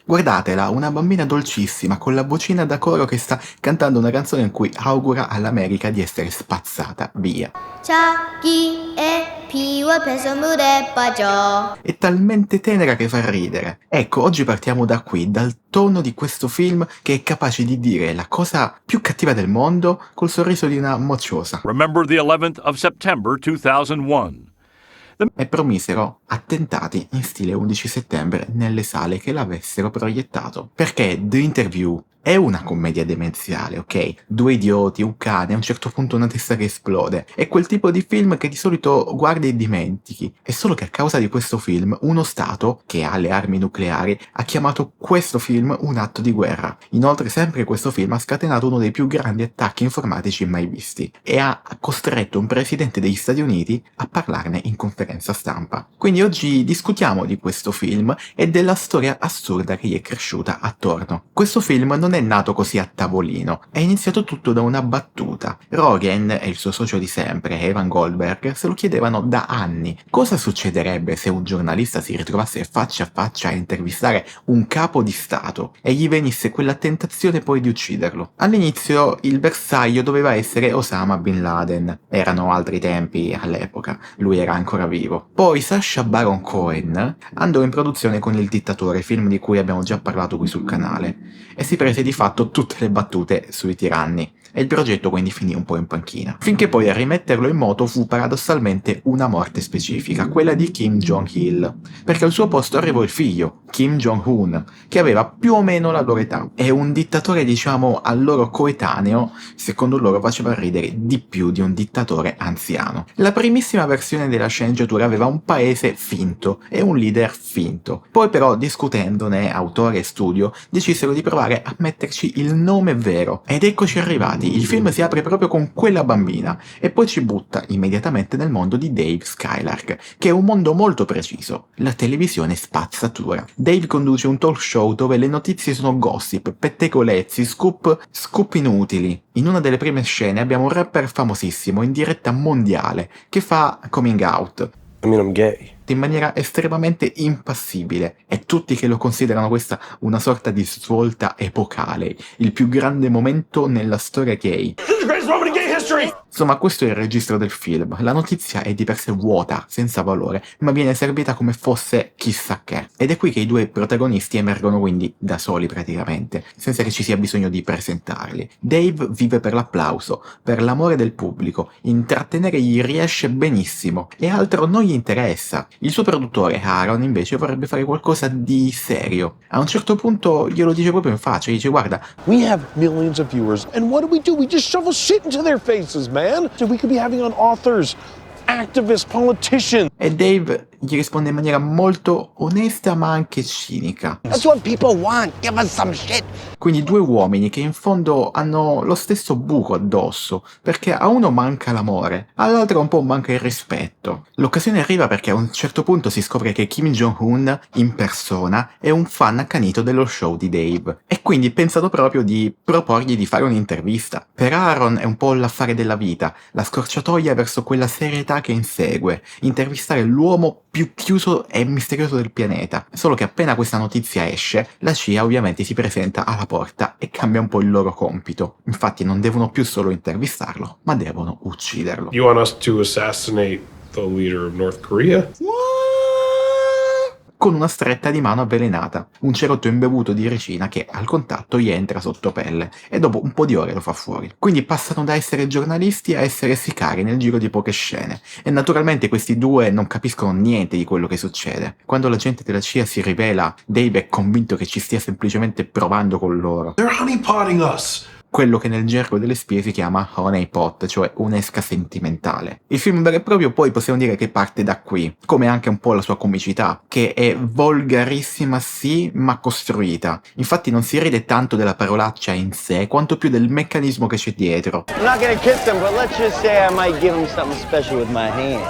Guardatela, una bambina dolcissima con la vocina da coro che sta cantando una canzone in cui augura all'America di essere spazzata via. 자기의 비워펴서 물에 빠져. È talmente tenera che fa ridere. Ecco, oggi partiamo da qui, dal tono di questo film che è capace di dire la cosa più cattiva del mondo col sorriso di una mocciosa. Remember the 11th of September 2001. E promisero attentati in stile 11 settembre nelle sale che l'avessero proiettato. Perché The Interview è una commedia demenziale, ok? Due idioti, un cane, a un certo punto una testa che esplode. È quel tipo di film che di solito guardi e dimentichi. È solo che a causa di questo film, uno Stato, che ha le armi nucleari, ha chiamato questo film un atto di guerra. Inoltre, sempre questo film ha scatenato uno dei più grandi attacchi informatici mai visti e ha costretto un presidente degli Stati Uniti a parlarne in conferenza stampa. Quindi oggi discutiamo di questo film e della storia assurda che gli è cresciuta attorno. Questo film non è nato così a tavolino, è iniziato tutto da una battuta. Rogen e il suo socio di sempre, Evan Goldberg, se lo chiedevano da anni. Cosa succederebbe se un giornalista si ritrovasse faccia a faccia a intervistare un capo di Stato e gli venisse quella tentazione poi di ucciderlo? All'inizio il bersaglio doveva essere Osama Bin Laden. Erano altri tempi all'epoca, lui era ancora vivo. Poi Sacha Baron Cohen andò in produzione con Il dittatore, film di cui abbiamo già parlato qui sul canale, e si prese di fatto tutte le battute sui tiranni, e il progetto quindi finì un po' in panchina. Finché poi a rimetterlo in moto fu paradossalmente una morte specifica, quella di Kim Jong-il, perché al suo posto arrivò il figlio, Kim Jong-un, che aveva più o meno la loro età. E un dittatore, diciamo, al loro coetaneo, secondo loro faceva ridere di più di un dittatore anziano. La primissima versione della sceneggiatura aveva un paese finto e un leader finto. Poi però, discutendone, autore e studio decisero di provare a metterci il nome vero. Ed eccoci arrivati. Il film si apre proprio con quella bambina e poi ci butta immediatamente nel mondo di Dave Skylark, che è un mondo molto preciso, la televisione spazzatura. Dave conduce un talk show dove le notizie sono gossip, pettegolezzi, scoop inutili. In una delle prime scene abbiamo un rapper famosissimo in diretta mondiale che fa coming out. I'm gay. In maniera estremamente impassibile, e tutti che lo considerano questa una sorta di svolta epocale, il più grande momento nella storia gay. Insomma, questo è il registro del film. La notizia è di per sé vuota, senza valore, ma viene servita come fosse chissà che. Ed è qui che i due protagonisti emergono quindi da soli praticamente, senza che ci sia bisogno di presentarli. Dave vive per l'applauso, per l'amore del pubblico, intrattenere gli riesce benissimo, e altro non gli interessa. Il suo produttore, Aaron, invece vorrebbe fare qualcosa di serio. A un certo punto glielo dice proprio in faccia, dice: guarda, We have millions of viewers, and what do? We just shovel shit into their faces, man. So we could be having on authors, activists, politicians. E Dave gli risponde in maniera molto onesta ma anche cinica. That's what people want. Give us some shit. Quindi due uomini che in fondo hanno lo stesso buco addosso, perché a uno manca l'amore, all'altro un po' manca il rispetto. L'occasione arriva perché a un certo punto si scopre che Kim Jong-un in persona è un fan accanito dello show di Dave, e quindi pensano proprio di proporgli di fare un'intervista. Per Aaron è un po' l'affare della vita, la scorciatoia verso quella serietà che insegue, intervistare l'uomo più chiuso e misterioso del pianeta. Solo che appena questa notizia esce, la CIA ovviamente si presenta alla porta e cambia un po' il loro compito. Infatti non devono più solo intervistarlo, ma devono ucciderlo. You want us to assassinate the leader of North Korea? Con una stretta di mano avvelenata, un cerotto imbevuto di ricina che al contatto gli entra sotto pelle e dopo un po' di ore lo fa fuori. Quindi passano da essere giornalisti a essere sicari nel giro di poche scene, e naturalmente questi due non capiscono niente di quello che succede. Quando l'agente della CIA si rivela, Dave è convinto che ci stia semplicemente provando con loro. They're honeypotting us. Quello che nel gergo delle spie si chiama honeypot, cioè un'esca sentimentale. Il film vero e proprio poi possiamo dire che parte da qui, come anche un po' la sua comicità, che è volgarissima sì, ma costruita. Infatti non si ride tanto della parolaccia in sé, quanto più del meccanismo che c'è dietro. I'm not gonna kiss him, but let's just say I might give him something special with my hand.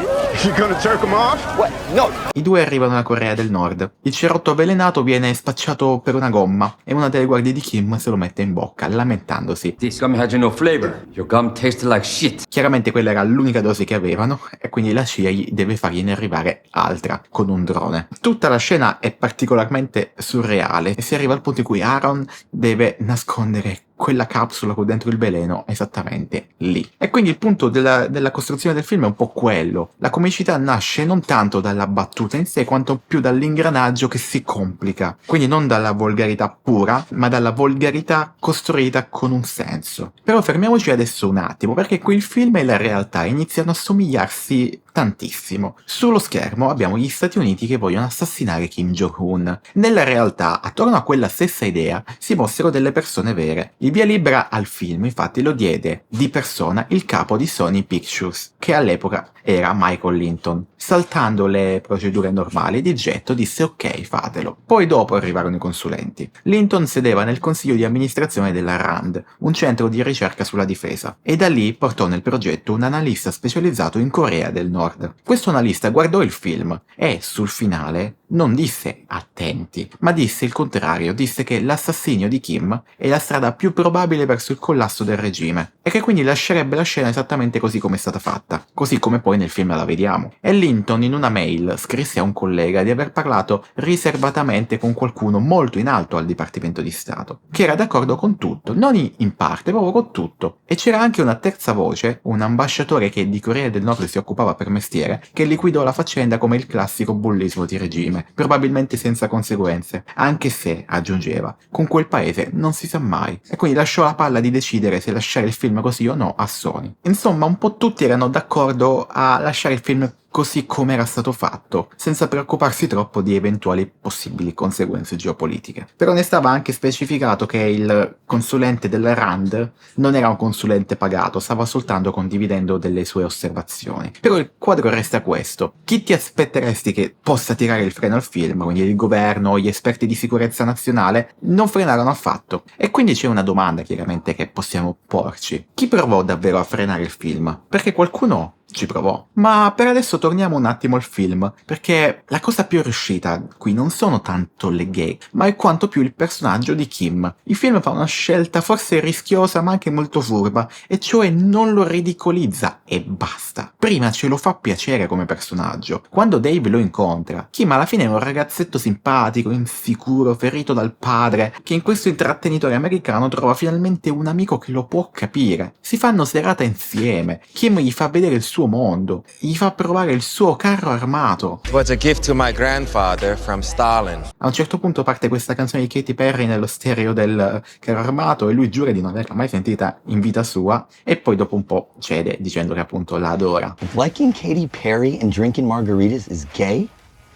You gonna jerk him off? What? No. I due arrivano alla Corea del Nord. Il cerotto avvelenato viene spacciato per una gomma e una delle guardie di Kim se lo mette in bocca, lamentandosi. This gum has no flavor. Your gum tastes like shit. Chiaramente quella era l'unica dose che avevano e quindi la CIA deve fargliene arrivare altra con un drone. Tutta la scena è particolarmente surreale e si arriva al punto in cui Aaron deve nascondere quella capsula con dentro il veleno esattamente lì. E quindi il punto della costruzione del film è un po' quello. La comicità nasce non tanto dalla battuta in sé quanto più dall'ingranaggio che si complica. Quindi non dalla volgarità pura, ma dalla volgarità costruita con un senso. Però fermiamoci adesso un attimo, perché qui il film e la realtà iniziano a somigliarsi tantissimo. Sullo schermo abbiamo gli Stati Uniti che vogliono assassinare Kim Jong-un. Nella realtà, attorno a quella stessa idea, si mossero delle persone vere. Il via libera al film, infatti, lo diede di persona il capo di Sony Pictures, che all'epoca era Michael Linton. Saltando le procedure normali, di getto disse ok, fatelo. Poi dopo arrivarono i consulenti. Linton sedeva nel consiglio di amministrazione della RAND, un centro di ricerca sulla difesa, e da lì portò nel progetto un analista specializzato in Corea del Nord. Questo analista guardò il film e sul finale non disse attenti, ma disse il contrario, disse che l'assassinio di Kim è la strada più probabile verso il collasso del regime e che quindi lascerebbe la scena esattamente così come è stata fatta, così come poi nel film la vediamo. E Linton in una mail scrisse a un collega di aver parlato riservatamente con qualcuno molto in alto al Dipartimento di Stato, che era d'accordo con tutto, non in parte, proprio con tutto. E c'era anche una terza voce, un ambasciatore che di Corea del Nord si occupava per mestiere, che liquidò la faccenda come il classico bullismo di regime, probabilmente senza conseguenze, anche se, aggiungeva, con quel paese non si sa mai, e quindi lasciò la palla di decidere se lasciare il film così o no a Sony. Insomma, un po' tutti erano d'accordo a lasciare il film così come era stato fatto, senza preoccuparsi troppo di eventuali possibili conseguenze geopolitiche. Però ne stava anche specificato che il consulente della RAND non era un consulente pagato, stava soltanto condividendo delle sue osservazioni. Però il quadro resta questo. Chi ti aspetteresti che possa tirare il freno al film? Quindi il governo o gli esperti di sicurezza nazionale non frenarono affatto. E quindi c'è una domanda chiaramente che possiamo porci. Chi provò davvero a frenare il film? Perché qualcuno ci provò. Ma per adesso torniamo un attimo al film, perché la cosa più riuscita qui non sono tanto le gag, ma è quanto più il personaggio di Kim. Il film fa una scelta forse rischiosa ma anche molto furba, e cioè non lo ridicolizza e basta. Prima ce lo fa piacere come personaggio. Quando Dave lo incontra, Kim alla fine è un ragazzetto simpatico, insicuro, ferito dal padre, che in questo intrattenitore americano trova finalmente un amico che lo può capire. Si fanno serata insieme, Kim gli fa vedere il suo mondo, gli fa provare il suo carro armato. Was a gift to my grandfather from Stalin. A un certo punto parte questa canzone di Katy Perry nello stereo del carro armato e lui giura di non averla mai sentita in vita sua, e poi dopo un po' cede dicendo che appunto la adora. Liking Katy Perry and drinking margaritas is gay?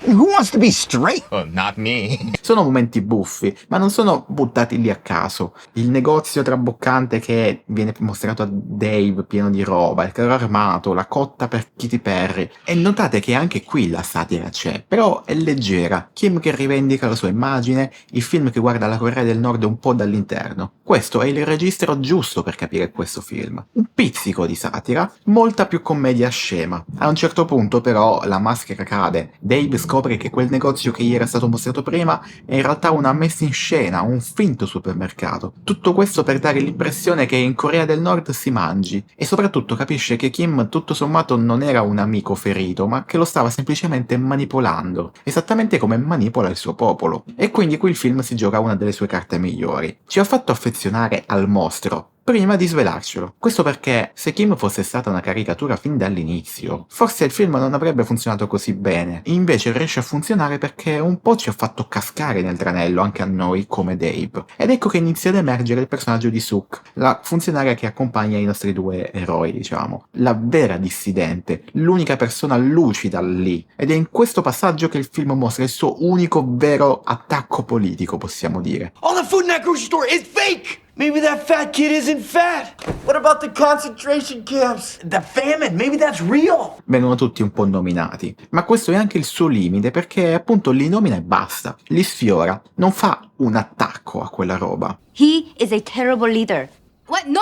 Who wants to be straight? Oh, not me. Sono momenti buffi, ma non sono buttati lì a caso. Il negozio traboccante che viene mostrato a Dave pieno di roba, il carro armato, la cotta per Katy Perry. E notate che anche qui la satira c'è, però è leggera. Kim che rivendica la sua immagine, il film che guarda la Corea del Nord un po' dall'interno. Questo è il registro giusto per capire questo film. Un pizzico di satira, molta più commedia scema. A un certo punto però la maschera cade. Dave scopre che quel negozio che gli era stato mostrato prima è in realtà una messa in scena, un finto supermercato. Tutto questo per dare l'impressione che in Corea del Nord si mangi, e soprattutto capisce che Kim tutto sommato non era un amico ferito, ma che lo stava semplicemente manipolando, esattamente come manipola il suo popolo. E quindi qui il film si gioca una delle sue carte migliori. Ci ha fatto affezionare al mostro prima di svelarcelo. Questo perché se Kim fosse stata una caricatura fin dall'inizio, forse il film non avrebbe funzionato così bene. Invece riesce a funzionare perché un po' ci ha fatto cascare nel tranello anche a noi come Dave. Ed ecco che inizia ad emergere il personaggio di Suk, la funzionaria che accompagna i nostri due eroi, diciamo. La vera dissidente, l'unica persona lucida lì. Ed è in questo passaggio che il film mostra il suo unico vero attacco politico, possiamo dire. All the food in that grocery store is fake! Maybe that fat kid isn't fat. What about the concentration camps? The famine, maybe that's real. Vengono tutti un po' nominati, ma questo è anche il suo limite, perché appunto li nomina e basta, li sfiora, non fa un attacco a quella roba. He is a terrible leader. What? No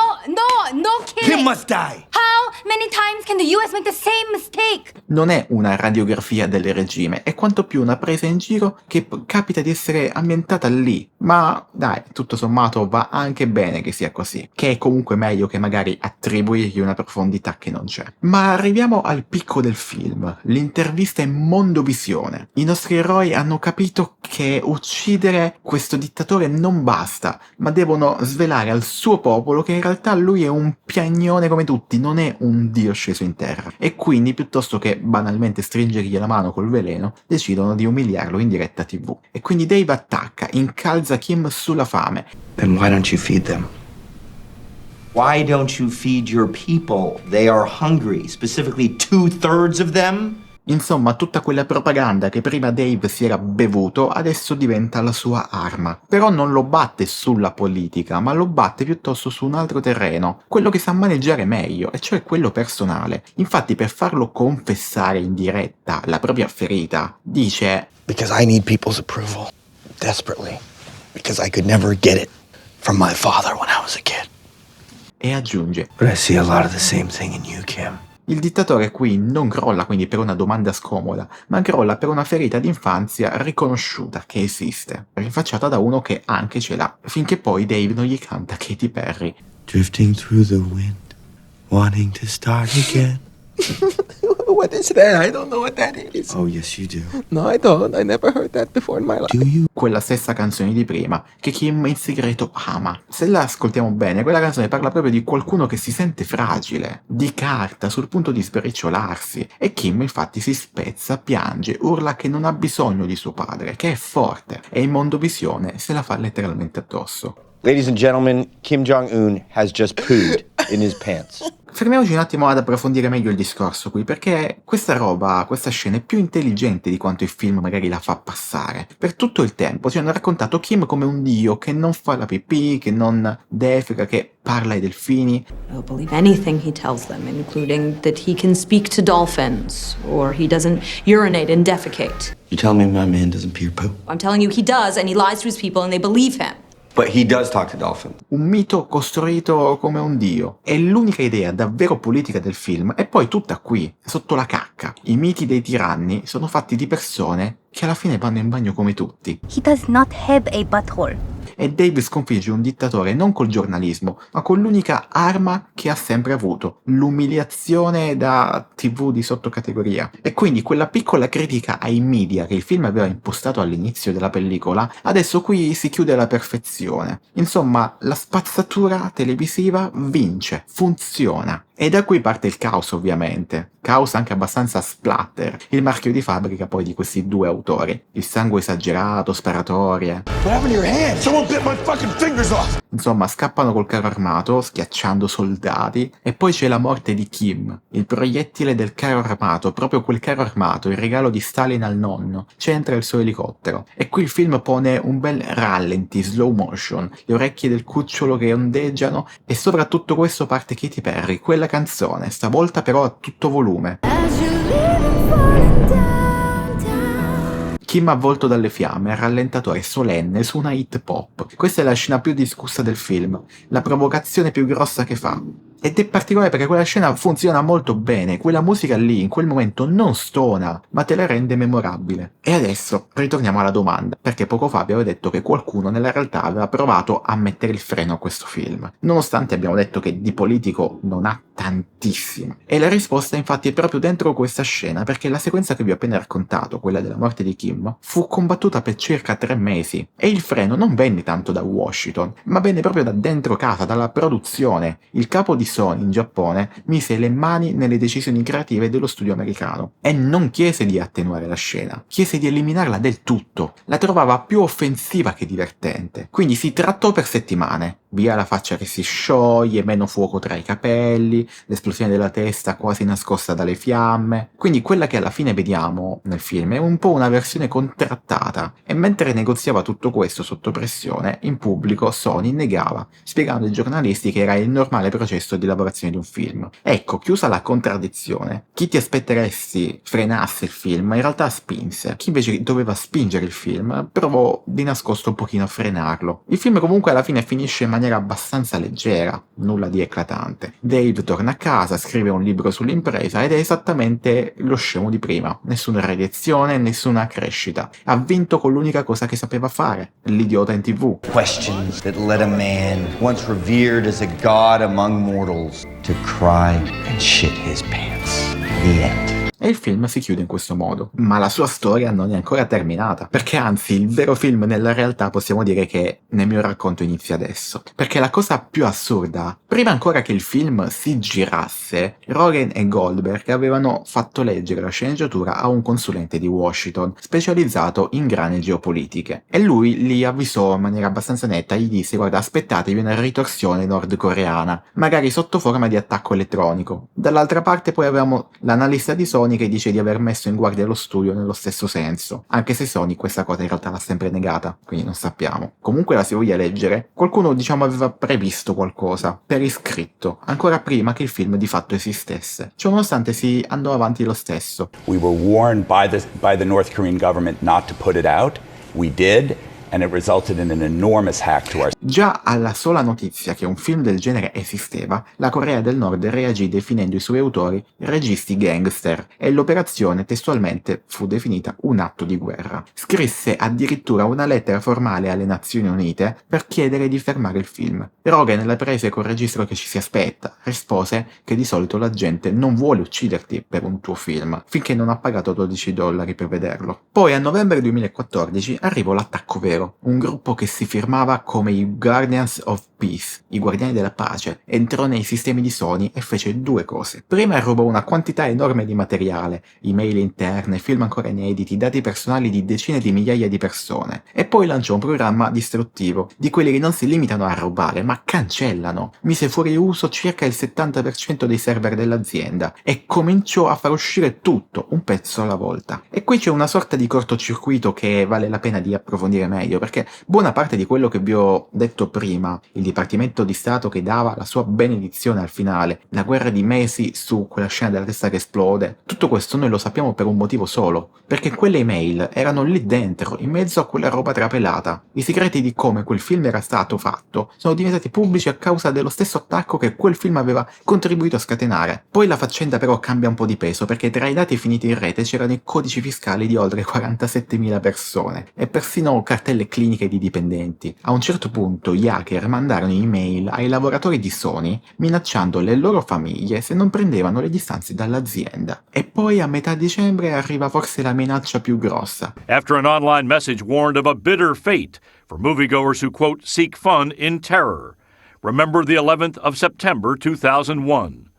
kidding. Kim must die. How? many times can the US make the same mistake? Non è una radiografia del regime, è quanto più una presa in giro che capita di essere ambientata lì. Ma dai, tutto sommato va anche bene che sia così, che è comunque meglio che magari attribuirgli una profondità che non c'è. Ma arriviamo al picco del film, l'intervista in Mondovisione. I nostri eroi hanno capito che uccidere questo dittatore non basta, ma devono svelare al suo popolo che in realtà lui è un piagnone come tutti, non è un dio sceso in terra. E quindi, piuttosto che banalmente stringergli la mano col veleno, decidono di umiliarlo in diretta TV. E quindi Dave attacca, incalza Kim sulla fame. Then why don't you feed them? Why don't you feed your people? They are hungry, specifically 2/3 of them. Insomma, tutta quella propaganda che prima Dave si era bevuto adesso diventa la sua arma. Però non lo batte sulla politica, ma lo batte piuttosto su un altro terreno, quello che sa maneggiare meglio, e cioè quello personale. Infatti, per farlo confessare in diretta la propria ferita, dice: Because I need people's approval. Desperately. Because I could never get it from my father when I was a kid. E aggiunge: But I see a lot of the same thing in you, Kim. il dittatore qui non crolla quindi per una domanda scomoda, ma crolla per una ferita d'infanzia riconosciuta che esiste, rinfacciata da uno che anche ce l'ha, finché poi Dave non gli canta Katy Perry. Drifting through the wind, wanting to start again. What is that? I don't know what that is. Oh, yes, you do. No, I don't. I never heard that before in my life. Do you? Quella stessa canzone di prima, che Kim in segreto ama. Se la ascoltiamo bene, quella canzone parla proprio di qualcuno che si sente fragile, di carta, sul punto di sbriciolarsi. E Kim infatti si spezza, piange, urla che non ha bisogno di suo padre, che è forte. E in Mondovisione se la fa letteralmente addosso. Ladies and gentlemen, Kim Jong-un has just pooed in his pants. Fermiamoci un attimo ad approfondire meglio il discorso qui, perché questa scena è più intelligente di quanto il film magari la fa passare. Per tutto il tempo ci hanno raccontato Kim come un dio che non fa la pipì, che non defeca, che parla ai delfini. They'll believe anything he tells them, including that he can speak to dolphins, or he doesn't urinate and defecate. You tell me my man doesn't pee or poo? I'm telling you he does, and he lies to his people, and they believe him. But he does talk to dolphins. Un mito costruito come un dio. E l'unica idea davvero politica del film è poi tutta qui, sotto la cacca. I miti dei tiranni sono fatti di persone che alla fine vanno in bagno come tutti. He does not have a butthole. E Dave sconfigge un dittatore non col giornalismo, ma con l'unica arma che ha sempre avuto, l'umiliazione da TV di sottocategoria. E quindi quella piccola critica ai media che il film aveva impostato all'inizio della pellicola, adesso qui si chiude alla perfezione. Insomma, la spazzatura televisiva vince, funziona. E da qui parte il caos, ovviamente. Caos anche abbastanza splatter, il marchio di fabbrica poi di questi due autori. Il sangue esagerato, sparatorie. What happened to your hand? Someone bit my fucking fingers off! Insomma, scappano col carro armato, schiacciando soldati, e poi c'è la morte di Kim, il proiettile del carro armato, proprio quel carro armato, il regalo di Stalin al nonno, c'entra il suo elicottero. E qui il film pone un bel rallenti, slow motion, le orecchie del cucciolo che ondeggiano, e sopra tutto questo parte Katy Perry, quella canzone, stavolta però a tutto volume. Kim avvolto dalle fiamme, rallentatore solenne su una hit pop. Questa è la scena più discussa del film, la provocazione più grossa che fa. Ed è particolare perché quella scena funziona molto bene, quella musica lì in quel momento non stona, ma te la rende memorabile. E adesso ritorniamo alla domanda, perché poco fa abbiamo detto che qualcuno nella realtà aveva provato a mettere il freno a questo film, nonostante abbiamo detto che di politico non ha tantissimo. E la risposta infatti è proprio dentro questa scena, perché la sequenza che vi ho appena raccontato, quella della morte di Kim, fu combattuta per circa 3 mesi, e il freno non venne tanto da Washington, ma venne proprio da dentro casa, dalla produzione. Il capo di Sony in Giappone mise le mani nelle decisioni creative dello studio americano e non chiese di attenuare la scena, chiese di eliminarla del tutto. La trovava più offensiva che divertente, quindi si trattò per settimane. Via la faccia che si scioglie, meno fuoco tra i capelli, l'esplosione della testa quasi nascosta dalle fiamme. Quindi quella che alla fine vediamo nel film è un po' una versione contrattata, e mentre negoziava tutto questo sotto pressione, in pubblico Sony negava, spiegando ai giornalisti che era il normale processo di lavorazione di un film. Ecco, chiusa la contraddizione, chi ti aspetteresti frenasse il film in realtà spinse, chi invece doveva spingere il film provò di nascosto un pochino a frenarlo. Il film comunque alla fine finisce in maniera abbastanza leggera, nulla di eclatante. Dave torna a casa, scrive un libro sull'impresa ed è esattamente lo scemo di prima. Nessuna redenzione, nessuna crescita. Ha vinto con l'unica cosa che sapeva fare, l'idiota in TV. Questions that led a man once revered as a god among mortals to cry and shit his pants. The end. E il film si chiude in questo modo. Ma la sua storia non è ancora terminata, perché anzi il vero film nella realtà possiamo dire che nel mio racconto inizia adesso. Perché la cosa più assurda, prima ancora che il film si girasse, Rogen e Goldberg avevano fatto leggere la sceneggiatura a un consulente di Washington, specializzato in grane geopolitiche. E lui li avvisò in maniera abbastanza netta, gli disse: guarda, aspettatevi una ritorsione nordcoreana, magari sotto forma di attacco elettronico. Dall'altra parte poi avevamo l'analista di Sony che dice di aver messo in guardia lo studio nello stesso senso, anche se Sony questa cosa in realtà l'ha sempre negata, quindi non sappiamo. Comunque la si voglia leggere, qualcuno diciamo aveva previsto qualcosa, per iscritto, ancora prima che il film di fatto esistesse. Ciononostante si andò avanti lo stesso. We were warned by the North Korean government not to put it out. We did. And it resulted in an enormous hack to our... Già alla sola notizia che un film del genere esisteva, la Corea del Nord reagì definendo i suoi autori registi gangster e l'operazione testualmente fu definita un atto di guerra. Scrisse addirittura una lettera formale alle Nazioni Unite per chiedere di fermare il film. Rogen la prese col registro che ci si aspetta, rispose che di solito la gente non vuole ucciderti per un tuo film, finché non ha pagato $12 per vederlo. Poi a novembre 2014 arrivò l'attacco vero. Un gruppo che si firmava come i Guardians of Peace, i guardiani della pace, entrò nei sistemi di Sony e fece due cose. Prima rubò una quantità enorme di materiale, email interne, film ancora inediti, dati personali di decine di migliaia di persone, e poi lanciò un programma distruttivo, di quelli che non si limitano a rubare, ma cancellano. Mise fuori uso circa il 70% dei server dell'azienda e cominciò a far uscire tutto, un pezzo alla volta. E qui c'è una sorta di cortocircuito che vale la pena di approfondire meglio, perché buona parte di quello che vi ho detto prima, il Dipartimento di Stato che dava la sua benedizione al finale, la guerra di mesi su quella scena della testa che esplode, tutto questo noi lo sappiamo per un motivo solo, perché quelle email erano lì dentro, in mezzo a quella roba trapelata. I segreti di come quel film era stato fatto sono diventati pubblici a causa dello stesso attacco che quel film aveva contribuito a scatenare. Poi la faccenda però cambia un po' di peso, perché tra i dati finiti in rete c'erano i codici fiscali di oltre 47.000 persone e persino cartelle cliniche di dipendenti. A un certo punto gli hacker mandarono email ai lavoratori di Sony minacciando le loro famiglie se non prendevano le distanze dall'azienda. E poi a metà dicembre arriva forse la minaccia più grossa. After an online message warned of a bitter fate for moviegoers who, quote, seek fun in terror. Remember the 11th of September 2001.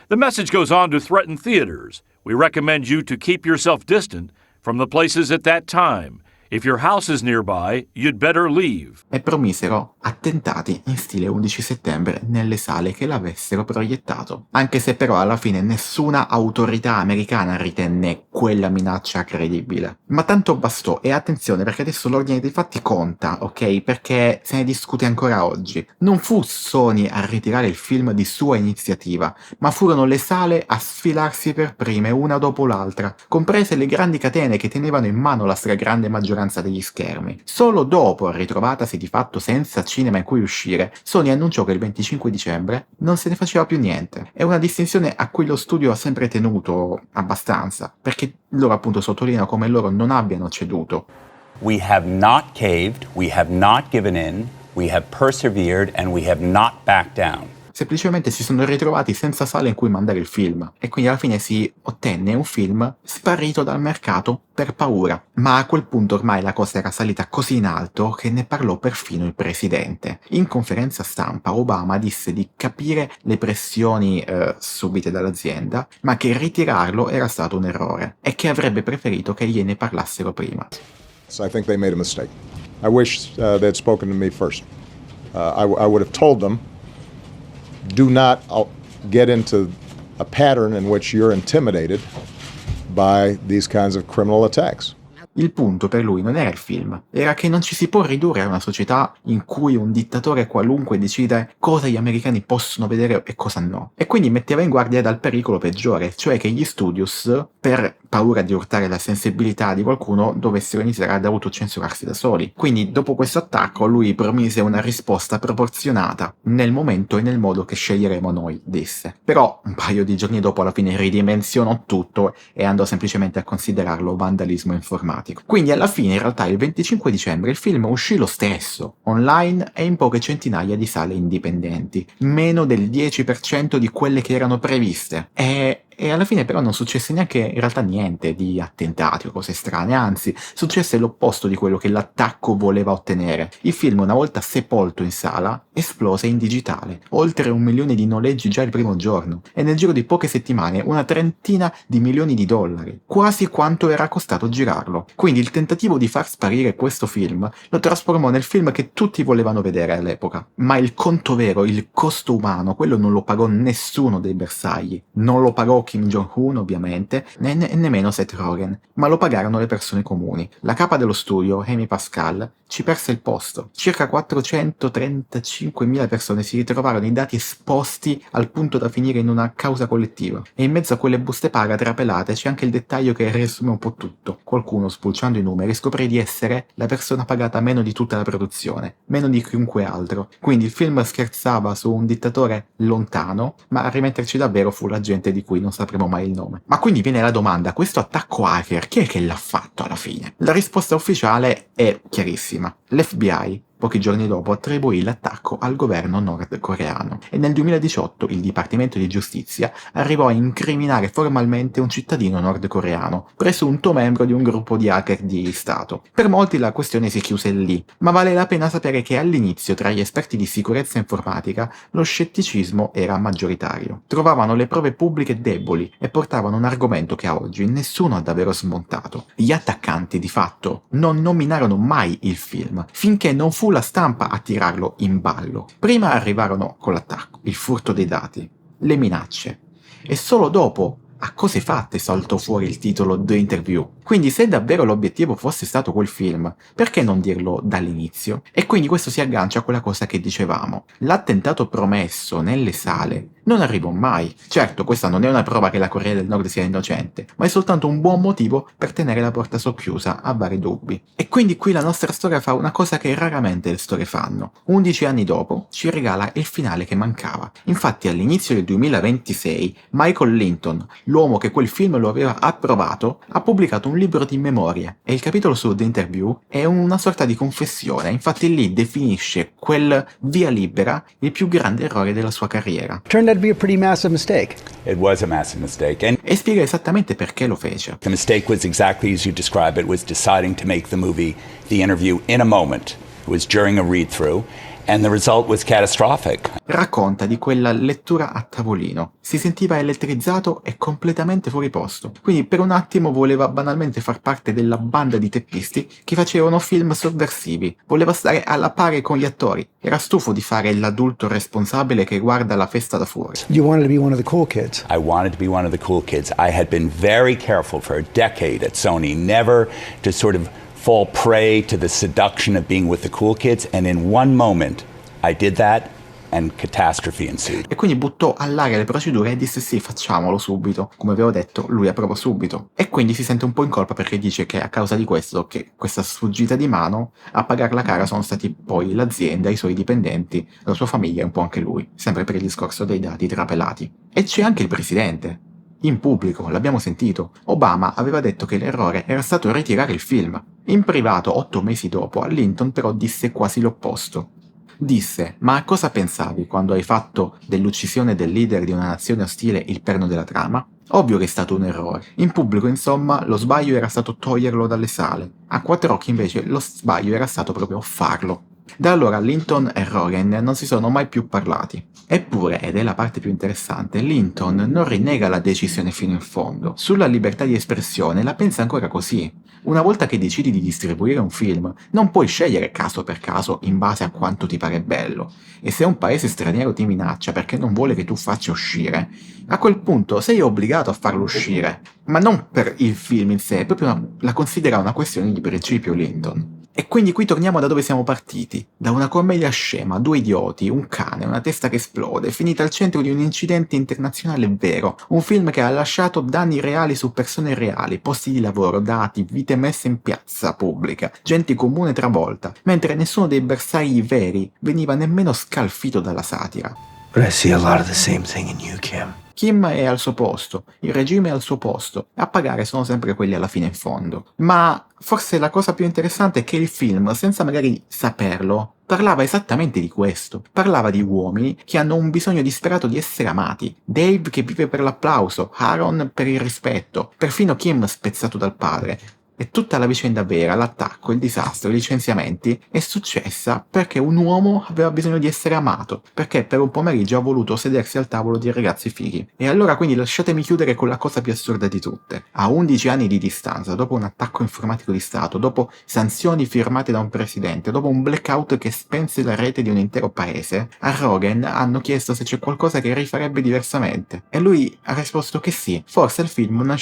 The message goes on to threaten theaters. We recommend you to keep yourself distant from the places at that time. If your house is nearby, you'd better leave. E promisero attentati in stile 11 settembre nelle sale che l'avessero proiettato. Anche se però alla fine nessuna autorità americana ritenne quella minaccia credibile. Ma tanto bastò, e attenzione perché adesso l'ordine dei fatti conta, ok? Perché se ne discute ancora oggi. Non fu Sony a ritirare il film di sua iniziativa, ma furono le sale a sfilarsi per prime una dopo l'altra, comprese le grandi catene che tenevano in mano la stragrande maggioranza degli schermi. Solo dopo, ritrovatasi di fatto senza cinema in cui uscire, Sony annunciò che il 25 dicembre non se ne faceva più niente. È una distinzione a cui lo studio ha sempre tenuto abbastanza, perché loro appunto sottolineano come loro non abbiano ceduto. We have not caved, we have not given in, we have persevered and we have not backed down. Semplicemente si sono ritrovati senza sale in cui mandare il film, e quindi alla fine si ottenne un film sparito dal mercato per paura. Ma a quel punto ormai la cosa era salita così in alto che ne parlò perfino il presidente. In conferenza stampa Obama disse di capire le pressioni subite dall'azienda, ma che ritirarlo era stato un errore e che avrebbe preferito che gliene parlassero prima. So I think they made a mistake. I wish they had spoken to me first. I would have told them, do not get into a pattern in which you're intimidated by these kinds of criminal attacks. Il punto per lui non era il film, era che non ci si può ridurre a una società in cui un dittatore qualunque decide cosa gli americani possono vedere e cosa no. E quindi metteva in guardia dal pericolo peggiore, cioè che gli studios, per paura di urtare la sensibilità di qualcuno, dovessero iniziare ad autocensurarsi da soli. Quindi dopo questo attacco lui promise una risposta proporzionata nel momento e nel modo che sceglieremo noi, disse. Però un paio di giorni dopo alla fine ridimensionò tutto e andò semplicemente a considerarlo vandalismo informatico. Quindi alla fine in realtà il 25 dicembre il film uscì lo stesso, online e in poche centinaia di sale indipendenti, meno del 10% di quelle che erano previste. E alla fine però non successe neanche in realtà niente di attentati o cose strane, anzi successe l'opposto di quello che l'attacco voleva ottenere. Il film, una volta sepolto in sala, esplose in digitale, oltre 1 milione di noleggi già il primo giorno e nel giro di poche settimane una trentina di milioni di dollari, quasi quanto era costato girarlo. Quindi il tentativo di far sparire questo film lo trasformò nel film che tutti volevano vedere all'epoca, ma il conto vero, il costo umano, quello non lo pagò nessuno dei bersagli, non lo pagò Kim Jong-un ovviamente, né nemmeno Seth Rogen, ma lo pagarono le persone comuni. La capa dello studio, Amy Pascal, ci perse il posto. Circa 435.000 persone si ritrovarono i dati esposti al punto da finire in una causa collettiva. E in mezzo a quelle buste paga trapelate c'è anche il dettaglio che riassume un po' tutto. Qualcuno, spulciando i numeri, scoprì di essere la persona pagata meno di tutta la produzione, meno di chiunque altro. Quindi il film scherzava su un dittatore lontano, ma a rimetterci davvero fu la gente di cui non sapremo mai il nome. Ma quindi viene la domanda, questo attacco hacker, chi è che l'ha fatto alla fine? La risposta ufficiale è chiarissima. L'FBI, pochi giorni dopo, attribuì l'attacco al governo nordcoreano e nel 2018 il Dipartimento di Giustizia arrivò a incriminare formalmente un cittadino nordcoreano, presunto membro di un gruppo di hacker di Stato. Per molti la questione si chiuse lì, ma vale la pena sapere che all'inizio tra gli esperti di sicurezza informatica lo scetticismo era maggioritario. Trovavano le prove pubbliche deboli e portavano un argomento che a oggi nessuno ha davvero smontato. Gli attaccanti di fatto non nominarono mai il film, finché non fu la stampa a tirarlo in ballo. Prima arrivarono con l'attacco, il furto dei dati, le minacce, e solo dopo, a cose fatte, saltò fuori il titolo The Interview. Quindi se davvero l'obiettivo fosse stato quel film, perché non dirlo dall'inizio? E quindi questo si aggancia a quella cosa che dicevamo. L'attentato promesso nelle sale non arrivò mai. Certo, questa non è una prova che la Corea del Nord sia innocente, ma è soltanto un buon motivo per tenere la porta socchiusa a vari dubbi. E quindi qui la nostra storia fa una cosa che raramente le storie fanno. 11 anni dopo ci regala il finale che mancava. Infatti all'inizio del 2026 Michael Linton, l'uomo che quel film lo aveva approvato, ha pubblicato un libro di memorie e il capitolo su The Interview è una sorta di confessione. Infatti lì definisce quel via libera il più grande errore della sua carriera. Turned out to be a pretty massive mistake. It was a massive mistake. And e spiega esattamente perché lo fece. The mistake was exactly as you describe it, was deciding to make the movie The Interview in a moment. It was during a read-through. And the result was catastrophic. Racconta di quella lettura a tavolino. Si sentiva elettrizzato e completamente fuori posto. Quindi per un attimo voleva banalmente far parte della banda di teppisti che facevano film sovversivi. Voleva stare alla pari con gli attori. Era stufo di fare l'adulto responsabile che guarda la festa da fuori. You wanted to be one of the cool kids. I wanted to be one of the cool kids. I had been very careful for a decade at Sony never to sort of fall prey to the seduction of being with the cool kids, and in one moment I did that and catastrophe ensued. E quindi buttò all'aria le procedure e disse sì, facciamolo subito. Come avevo detto, lui approvò subito. E quindi si sente un po' in colpa perché dice che a causa di questo, che questa sfuggita di mano, a pagarla cara sono stati poi l'azienda, i suoi dipendenti, la sua famiglia e un po' anche lui, sempre per il discorso dei dati trapelati. E c'è anche il presidente. In pubblico, l'abbiamo sentito, Obama aveva detto che l'errore era stato ritirare il film. In privato, 8 mesi dopo, a Linton però disse quasi l'opposto. Disse, ma a cosa pensavi quando hai fatto dell'uccisione del leader di una nazione ostile il perno della trama? Ovvio che è stato un errore. In pubblico, insomma, lo sbaglio era stato toglierlo dalle sale. A quattro occhi, invece, lo sbaglio era stato proprio farlo. Da allora Linton e Rogen non si sono mai più parlati. Eppure, ed è la parte più interessante, Linton non rinnega la decisione fino in fondo. Sulla libertà di espressione la pensa ancora così. Una volta che decidi di distribuire un film, non puoi scegliere caso per caso in base a quanto ti pare bello. E se un paese straniero ti minaccia perché non vuole che tu faccia uscire, a quel punto sei obbligato a farlo uscire. Ma non per il film in sé, proprio la considera una questione di principio Linton. E quindi qui torniamo da dove siamo partiti, da una commedia scema, due idioti, un cane, una testa che esplode, finita al centro di un incidente internazionale vero, un film che ha lasciato danni reali su persone reali, posti di lavoro, dati, vite messe in piazza pubblica, gente comune travolta, mentre nessuno dei bersagli veri veniva nemmeno scalfito dalla satira. But I see a lot of the same thing in you, Kim. Kim è al suo posto, il regime è al suo posto, a pagare sono sempre quelli alla fine in fondo. Ma forse la cosa più interessante è che il film, senza magari saperlo, parlava esattamente di questo. Parlava di uomini che hanno un bisogno disperato di essere amati. Dave che vive per l'applauso, Aaron per il rispetto, perfino Kim spezzato dal padre. E tutta la vicenda vera, l'attacco, il disastro, i licenziamenti, è successa perché un uomo aveva bisogno di essere amato, perché per un pomeriggio ha voluto sedersi al tavolo di ragazzi fighi. E allora quindi lasciatemi chiudere con la cosa più assurda di tutte. A 11 anni di distanza, dopo un attacco informatico di Stato, dopo sanzioni firmate da un presidente, dopo un blackout che spense la rete di un intero paese, a Rogen hanno chiesto se c'è qualcosa che rifarebbe diversamente. E lui ha risposto che sì, forse al film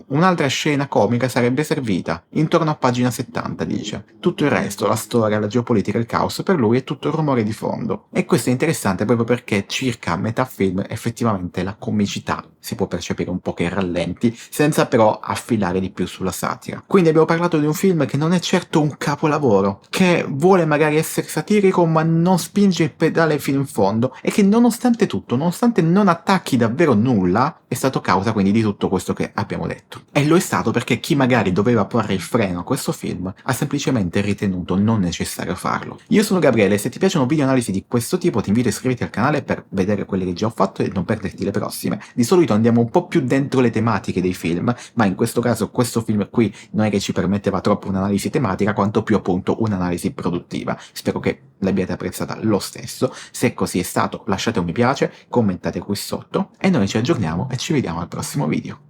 un'altra scena comica sarebbe servita. Intorno a pagina 70, dice. Tutto il resto, la storia, la geopolitica, il caos, per lui è tutto rumore di fondo. E questo è interessante proprio perché circa a metà film effettivamente la comicità si può percepire un po' che rallenti, senza però affilare di più sulla satira. Quindi abbiamo parlato di un film che non è certo un capolavoro, che vuole magari essere satirico ma non spinge il pedale fino in fondo e che nonostante tutto, nonostante non attacchi davvero nulla, è stato causa quindi di tutto questo che abbiamo detto. E lo è stato perché chi magari doveva porre il freno a questo film ha semplicemente ritenuto non necessario farlo. Io sono Gabriele, se ti piacciono video analisi di questo tipo ti invito a iscriverti al canale per vedere quelle che già ho fatto e non perderti le prossime. Di solito andiamo un po' più dentro le tematiche dei film, ma in questo caso questo film qui non è che ci permetteva troppo un'analisi tematica quanto più appunto un'analisi produttiva. Spero che l'abbiate apprezzata lo stesso. Se così è stato lasciate un mi piace, commentate qui sotto e noi ci aggiorniamo e ci vediamo al prossimo video.